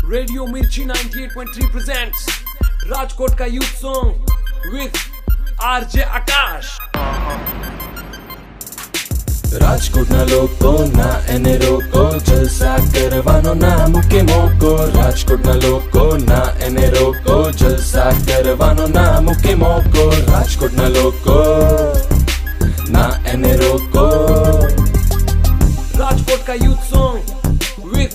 Radio मिर्ची 98.3 presents Rajkot का youth song with RJ आकाश। રાજકોટના લોકો ના એને રોકો, જલસા કરવાનો ના મૂકે મોકો। રાજકોટના લોકો ના એને રોકો, જલસા કરવાનો ના મૂકે મોકો। રાજકોટના લોકો ના એને રોકો। राजकोट का यूथ सॉन्ग with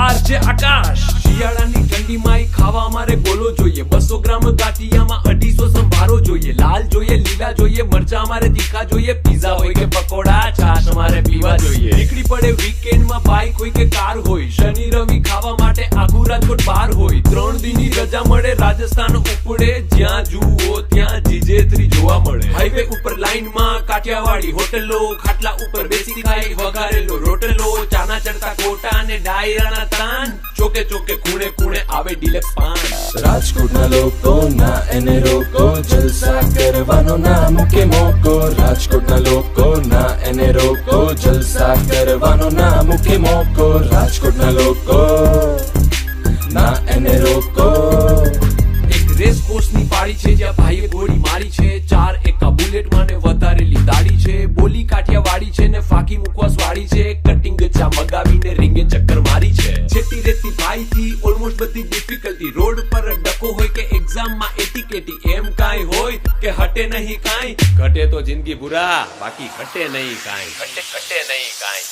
RJ આકાશ। શિયાળાની ઠંડીમાં ખાવા અમારે ગોલો જોઈએ, 200 ગ્રામ ગાંઠિયામાં 250 સંભારો જોઈએ, લાલ જોઈએ, લીલા જોઈએ, મરચા અમારે તીખા જોઈએ, પીઝા હોય કે પકોડા, છાશ અમારે પીવા જોઈએ। નીકળી પડે વીકેન્ડમાં બાઇક હોય કે કાર હોય, શનિ રવિ ખાવા માટે આખું રાજકોટ બહાર હોય। 3 દિનની રજા મળે, રાજસ્થાન ઉપડે, જ્યાં જુઓ ત્યાં જીજેત્રી જોવા મળે। હાઈવે ઉપર લાઈનમાં કાઠિયાવાડી હોટલો, ખાટલા ઉપર બેસી ખાઈ વઘારેલો રોટલો, ચાના ચડતા કોટા અને ડાયરાના તાન, ચોકે ચોકે ખૂણે ખૂણે આવે ડિલક્સ પાન। રાજકોટના લોકો ના એને રોકો, જલસા કરવાનો ના મૂકે મોકો। રાજકોટના લોકો ના એને રોકો, જલસા કરવાનો ના મૂકે મોકો। રાજકોટના લોકો ના એને રોકો। એક રેસ કોર્સની પાડી છે જ્યાં ભાઈએ ગોળી મારી છે, 4 એકા બુલેટ માં ને વધારેલી દાડી છે, બોલી કાઠિયાવાડી છે ને ફાકી મુકવાસ વાળી છે, કટિંગ ચા મગાવીને રીંગે ચક્કર મારી છે। છેટી રેતી ભાઈ થી ઓલમોસ્ટ બધી ડિફિકલ્ટી, રોડ પર ડકો હોય કે એક્ઝામ માં એટીકેટી, એમ કાઈ હોય કે હટે નહીં કાઈ, ઘટે તો જિંદગી બુરા, બાકી ઘટે નહીં કાઈ, ઘટે નહીં કાઈ।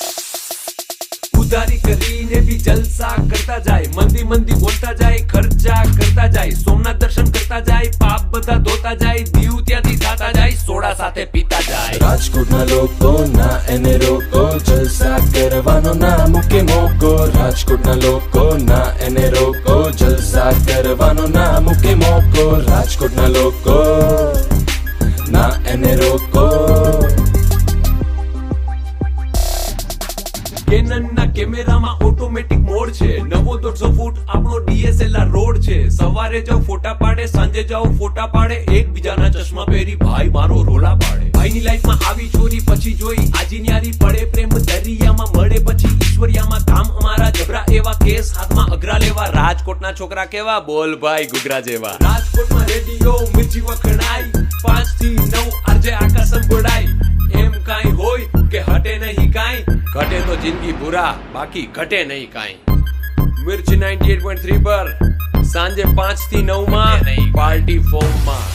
ઉધારી કરીને भी जलसा करता जाए, मंदी मंदी बोलता जाए, खर्चा करता जाए, सोमनाथ दर्शन करता जाए, पाप બધા ધોતા જાય, દીવ ત્યાંથી ખાતા જાય, સોડા સાથે પીતા જાય। રાજકોટના લોકો ના એને રોકો, જલસા કરવાનો ના મૂકે મોકો। રાજકોટના લોકો ના એને રોકો, જલસા કરવાનો ના મૂકે મોકો। રાજકોટના લોકો ના એને રોકો। કેનન ના કેમેરામાં ઓટોમેટિક મોડ છે, 900 ફૂટ આપણો DSLR રોડ છે, સવારે જાવ ફોટા પાડે, સાંજે જાવ ફોટા પાડે, એકબીજાના ચશ્મા પહેરી ભાઈ મારો રોલા પાડે। ભાઈની લાઈફમાં આવી ચોરી પછી જોઈ આજી ન્યારી પડે, પ્રેમ દરિયામાં મળે પછી ઈશ્વરિયામાં, કામ અમારા જબરા એવા, કેસ હાથમાં અઘરા લેવા, રાજકોટના છોકરા કેવા, બોલ ભાઈ ગુગરા જેવા। રાજકોટમાં રેડિયો મિર્ચી વખણાઈ, 5 થી 9 RJ આકાશ સંભળાઈ, એમ કાઈ હોય કે હટે નહીં કાઈ, ઘટે તો જિંદગી બુરા, બાકી ઘટે નહીં કાઈ। મિર્ચ 98.3 પર સાંજે 5 થી 9 માં પાર્ટી ફોર્મમાં।